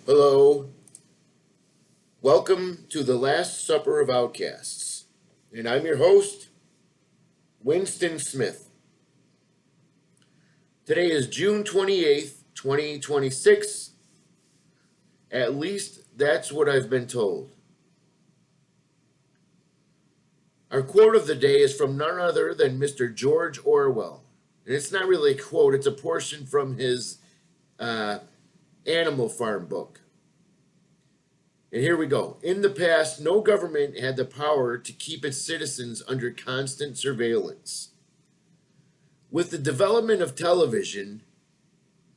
Hello, welcome to the Last Supper of Outcasts, and I'm your host, Winston Smith. Today is June 28th, 2026. At least that's what I've been told. Our quote of the day is from none other than Mr. George Orwell. And it's not really a quote, it's a portion from his Animal Farm book. And here we go. In the past, no government had the power to keep its citizens under constant surveillance. With the development of television,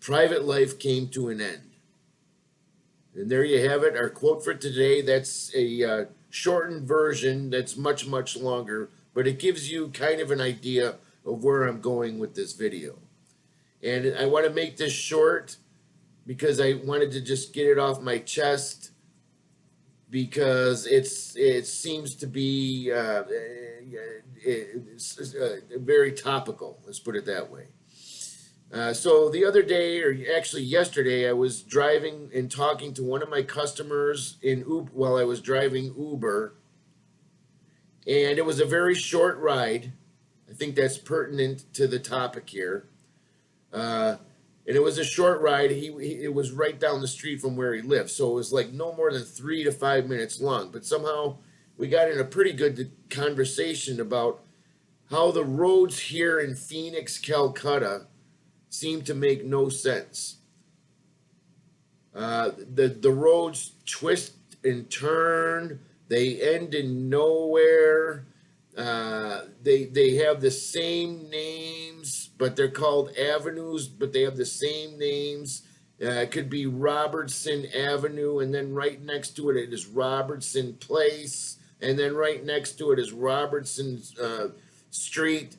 private life came to an end. And there you have it, our quote for today. That's a shortened version that's much, much longer, but it gives you kind of an idea of where I'm going with this video. And I want to make this short because I wanted to just get it off my chest, because it seems to be very topical. Let's put it that way. So the other day, or actually yesterday, I was driving and talking to one of my customers while I was driving Uber, and it was a very short ride. I think that's pertinent to the topic here. And it was a short ride. It was right down the street from where he lived, so it was like no more than 3 to 5 minutes long. But somehow we got in a pretty good conversation about how the roads here in Phoenix, Calcutta, seem to make no sense. The roads twist and turn. They end in nowhere. They have the same names, but they're called avenues, but they have the same names. It could be Robertson Avenue, and then right next to it is Robertson Place, and then right next to it is Robertson Street.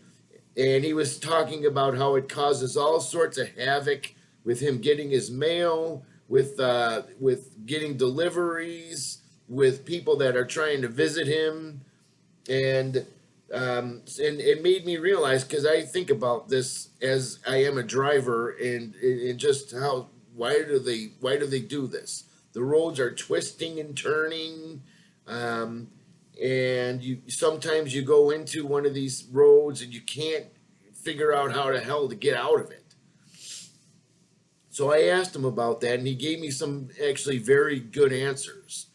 And he was talking about how it causes all sorts of havoc with him getting his mail, with getting deliveries, with people that are trying to visit him. And it made me realize, because I think about this as I am a driver, and just why do they do this? The roads are twisting and turning, and sometimes you go into one of these roads and you can't figure out how the hell to get out of it. So I asked him about that, and he gave me some actually very good answers,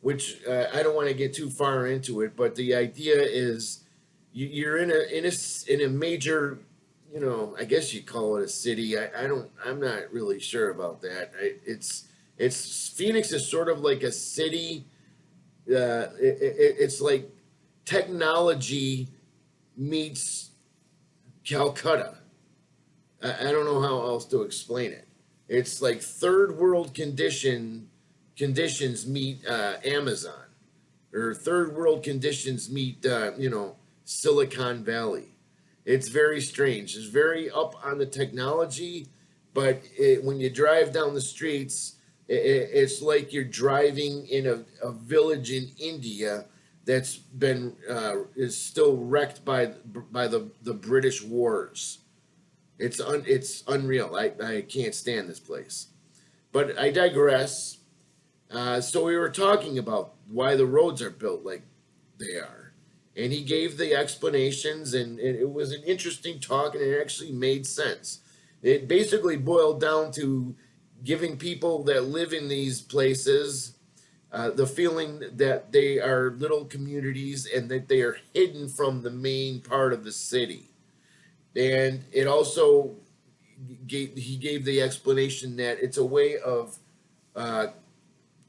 which I don't want to get too far into it, but the idea is you're in a major, I guess you call it a city. I'm not really sure about that. It's Phoenix is sort of like a city. It's like technology meets Calcutta. I don't know how else to explain it. It's like third world conditions meet Amazon, or third world conditions meet Silicon Valley. It's very strange. It's very up on the technology, but when you drive down the streets, it's like you're driving in a village in India that's been is still wrecked by the British wars. It's unreal. I can't stand this place. But I digress. So we were talking about why the roads are built like they are. And he gave the explanations, and it was an interesting talk, and it actually made sense. It basically boiled down to giving people that live in these places the feeling that they are little communities and that they are hidden from the main part of the city. And it also he gave the explanation that it's a way of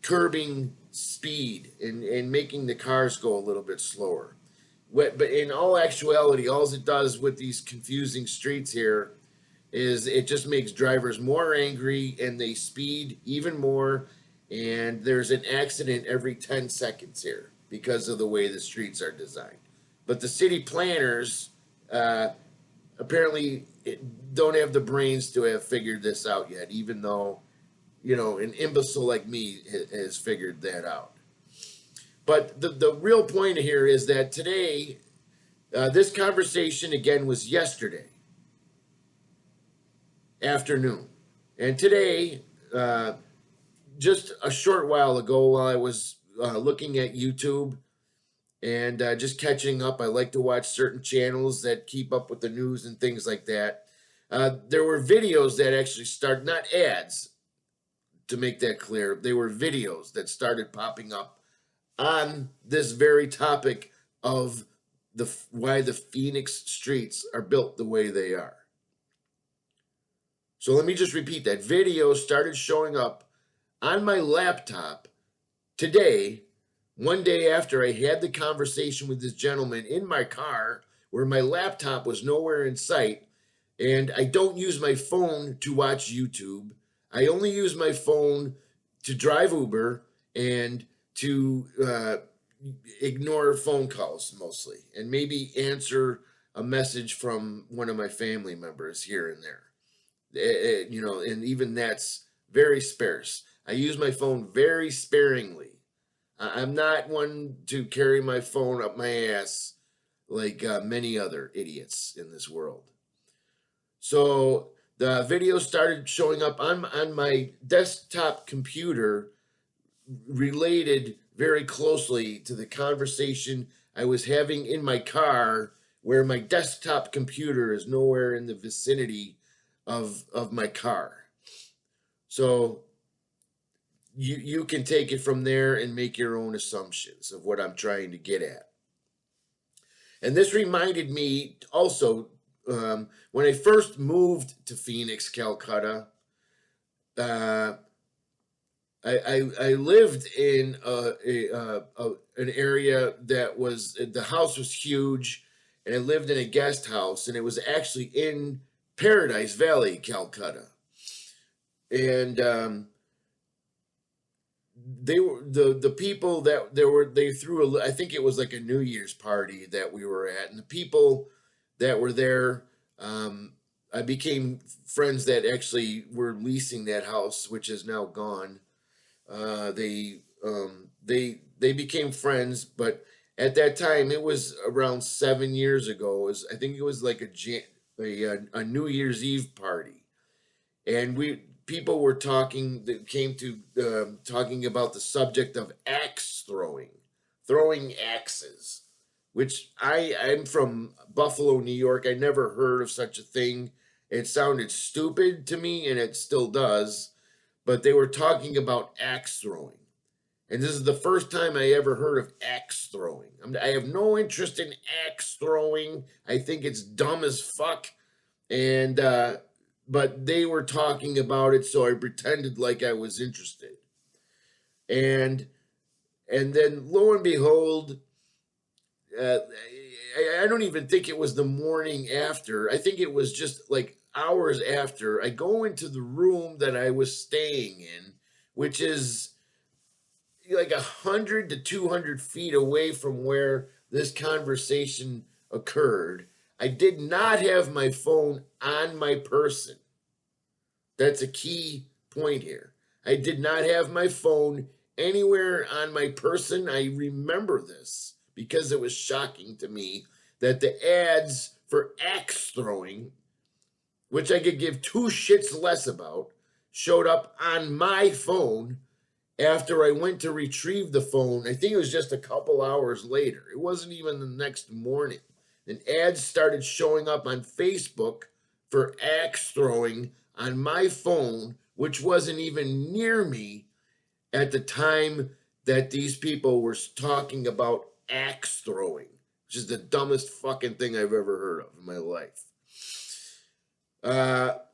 curbing speed and making the cars go a little bit slower. But in all actuality, all it does with these confusing streets here is it just makes drivers more angry, and they speed even more, and there's an accident every 10 seconds here because of the way the streets are designed. But the city planners apparently don't have the brains to have figured this out yet, even though an imbecile like me has figured that out. But the real point here is that today, this conversation again was yesterday afternoon. And today, just a short while ago, while I was looking at YouTube and just catching up, I like to watch certain channels that keep up with the news and things like that. There were videos that actually start, not ads, to make that clear. They were videos that started popping up on this very topic of why the Phoenix streets are built the way they are. So let me just repeat that. Videos started showing up on my laptop today, one day after I had the conversation with this gentleman in my car, where my laptop was nowhere in sight. And I don't use my phone to watch YouTube. I only use my phone to drive Uber and to ignore phone calls mostly, and maybe answer a message from one of my family members here and there. And even that's very sparse. I use my phone very sparingly. I'm not one to carry my phone up my ass like many other idiots in this world. So the video started showing up on my desktop computer, related very closely to the conversation I was having in my car, where my desktop computer is nowhere in the vicinity of my car. So you can take it from there and make your own assumptions of what I'm trying to get at. And this reminded me also, when I first moved to Phoenix, Calcutta, uh, I lived in an area that was, the house was huge, and I lived in a guest house, and it was actually in Paradise Valley, Calcutta. And they were the people that they threw I think it was like a New Year's party that we were at, and the people that were there, I became friends that actually were leasing that house, which is now gone. They became friends, but at that time it was around 7 years ago. I think it was like a New Year's Eve party, and people were talking that came to talking about the subject of axe throwing axes, which I'm from Buffalo, New York. I never heard of such a thing. It sounded stupid to me, and it still does. But they were talking about axe throwing. And this is the first time I ever heard of axe throwing. I have no interest in axe throwing. I think it's dumb as fuck. And but they were talking about it, so I pretended like I was interested. And then lo and behold, uh, I don't even think it was the morning after. I think it was just like hours after. I go into the room that I was staying in, which is like 100 to 200 feet away from where this conversation occurred. I did not have my phone on my person. That's a key point here. I did not have my phone anywhere on my person. I remember this because it was shocking to me that the ads for axe throwing, which I could give two shits less about, showed up on my phone after I went to retrieve the phone. I think it was just a couple hours later. It wasn't even the next morning. And ads started showing up on Facebook for axe throwing on my phone, which wasn't even near me at the time that these people were talking about axe throwing, which is the dumbest fucking thing I've ever heard of in my life.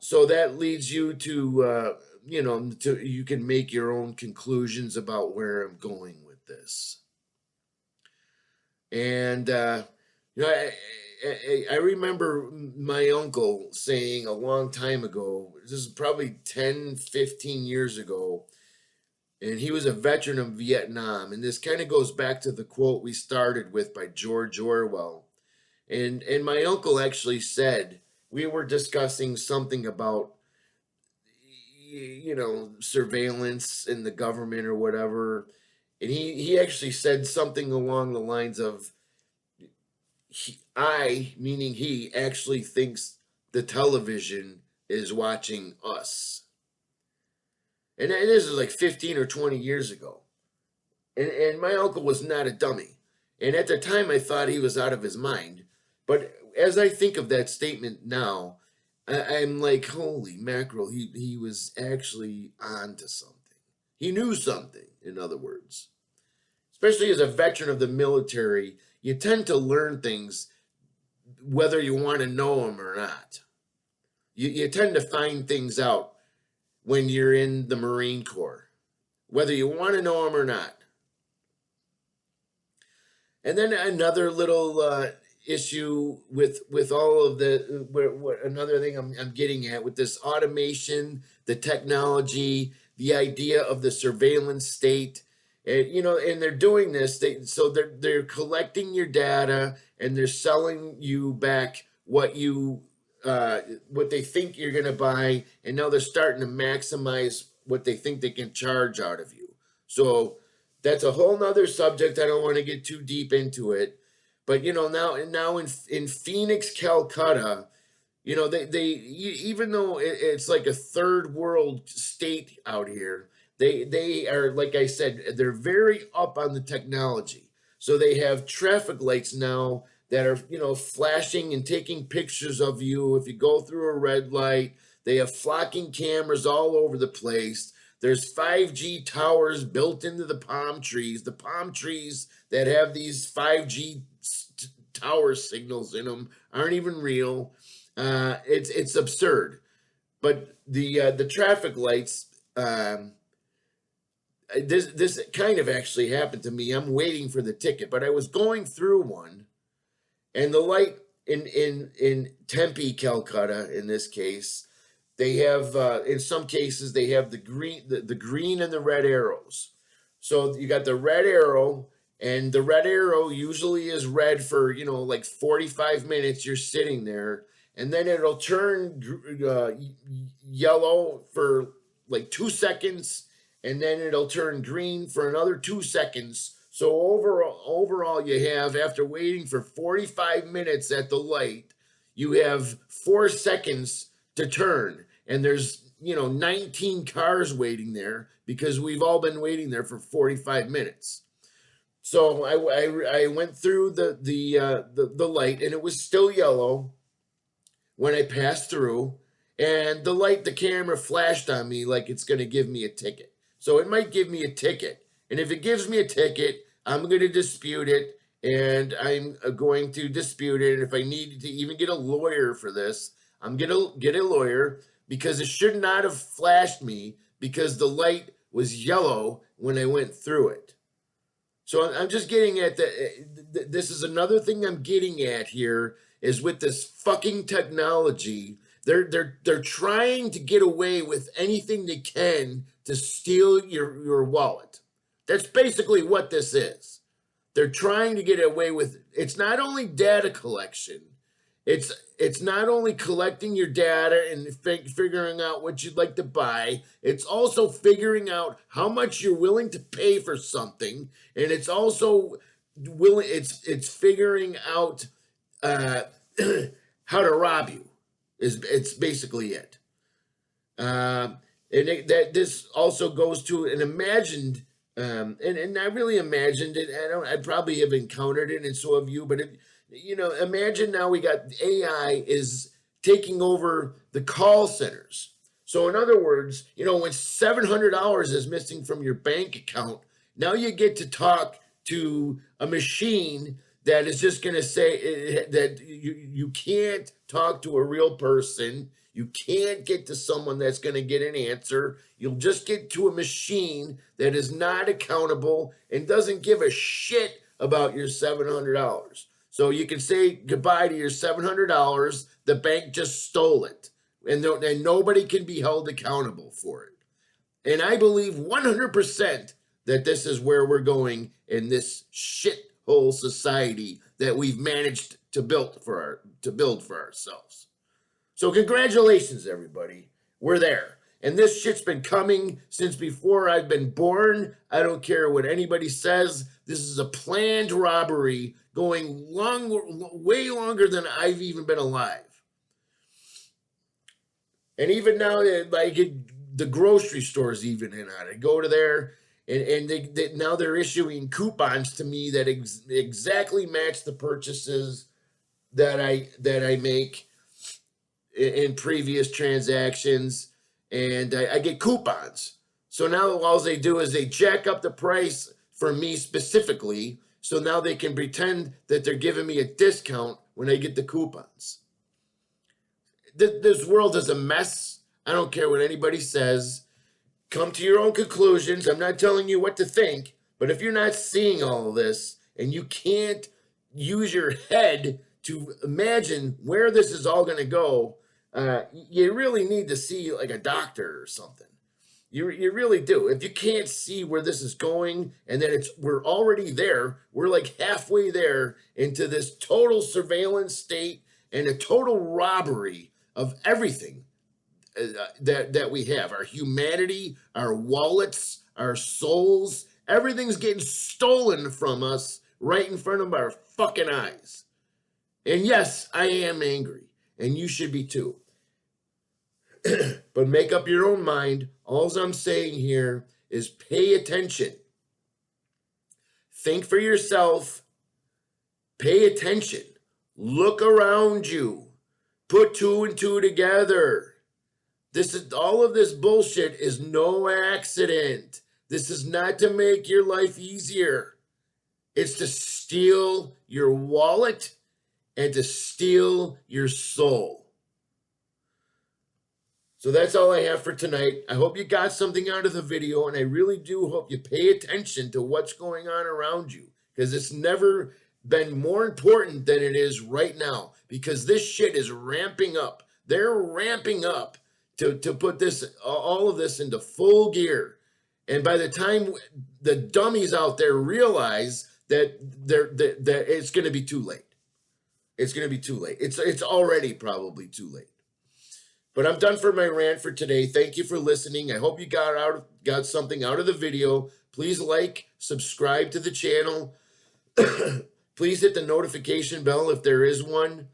So that leads you to, you can make your own conclusions about where I'm going with this. And, I remember my uncle saying a long time ago, this is probably 10, 15 years ago, and he was a veteran of Vietnam. And this kind of goes back to the quote we started with by George Orwell. And my uncle actually said, we were discussing something about, surveillance in the government or whatever. And he actually said something along the lines of, meaning he, actually thinks the television is watching us. And this is like 15 or 20 years ago. And my uncle was not a dummy. And at the time, I thought he was out of his mind. But as I think of that statement now, I'm like, holy mackerel, he was actually on to something. He knew something, in other words. Especially as a veteran of the military, you tend to learn things whether you want to know them or not. You tend to find things out when you're in the Marine Corps, whether you want to know them or not. And then another little issue with all of the another thing I'm getting at with this automation, the technology, the idea of the surveillance state, and and they're doing this. They're collecting your data and they're selling you back what they think you're going to buy, and now they're starting to maximize what they think they can charge out of you. So that's a whole nother subject. I don't want to get too deep into it, but now in Phoenix, Calcutta, even though it's like a third world state out here, they are, like I said, they're very up on the technology. So they have traffic lights now that are flashing and taking pictures of you if you go through a red light. They have flocking cameras all over the place. There's 5G towers built into the palm trees. The palm trees that have these 5G tower signals in them aren't even real. It's absurd. But the traffic lights. This kind of actually happened to me. I'm waiting for the ticket, but I was going through one, and the light in Tempe, Calcutta, in this case, they have in some cases they have the green and the red arrows. So you got the red arrow, and the red arrow usually is red for like 45 minutes. You're sitting there, and then it'll turn yellow for like 2 seconds, and then it'll turn green for another 2 seconds. So overall, you have, after waiting for 45 minutes at the light, you have 4 seconds to turn, and there's 19 cars waiting there because we've all been waiting there for 45 minutes. So I went through the light, and it was still yellow when I passed through, and the camera flashed on me like it's going to give me a ticket. So it might give me a ticket, and if it gives me a ticket, I'm going to dispute it, and I'm going to dispute it. And if I need to even get a lawyer for this, I'm going to get a lawyer, because it should not have flashed me because the light was yellow when I went through it. So I'm just getting at this is another thing I'm getting at here, is with this fucking technology. They're trying to get away with anything they can to steal your wallet. That's basically what this is. They're trying to get away with. It's not only data collection. It's not only collecting your data and figuring out what you'd like to buy. It's also figuring out how much you're willing to pay for something, and it's also It's figuring out how to rob you. It's basically it. That this also goes to an imagined, and I really imagined it. I probably have encountered it, and so have you. But imagine now we got AI is taking over the call centers. So in other words, when $700 is missing from your bank account, now you get to talk to a machine that is just going to say that you can't talk to a real person. You can't get to someone that's going to get an answer. You'll just get to a machine that is not accountable and doesn't give a shit about your $700. So you can say goodbye to your $700. The bank just stole it, and nobody can be held accountable for it. And I believe 100% that this is where we're going in this shithole society that we've managed to build for ourselves. So congratulations, everybody. We're there. And this shit's been coming since before I've been born. I don't care what anybody says. This is a planned robbery going way longer than I've even been alive. And even now, like, the grocery stores even in on it. I go to there, and now they're issuing coupons to me that exactly match the purchases that I make in previous transactions, and I get coupons. So now all they do is they jack up the price for me specifically, so now they can pretend that they're giving me a discount when I get the coupons. This world is a mess. I don't care what anybody says. Come to your own conclusions. I'm not telling you what to think, but if you're not seeing all of this and you can't use your head to imagine where this is all going to go, you really need to see like a doctor or something. You really do. If you can't see where this is going and that we're already there, we're like halfway there into this total surveillance state and a total robbery of everything that we have. Our humanity, our wallets, our souls, everything's getting stolen from us right in front of our fucking eyes. And yes, I am angry, and you should be too. But make up your own mind. All I'm saying here is pay attention. Think for yourself. Pay attention. Look around you. Put two and two together. All of this bullshit is no accident. This is not to make your life easier. It's to steal your wallet and to steal your soul. So that's all I have for tonight. I hope you got something out of the video, and I really do hope you pay attention to what's going on around you, because it's never been more important than it is right now, because this shit is ramping up. They're ramping up to put all of this into full gear. And by the time the dummies out there realize that it's going to be too late. It's going to be too late. It's already probably too late. But I'm done for my rant for today. Thank you for listening. I hope you got something out of the video. Please like, subscribe to the channel. Please hit the notification bell if there is one.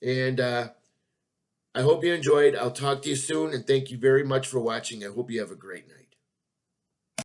And I hope you enjoyed. I'll talk to you soon, and thank you very much for watching. I hope you have a great night.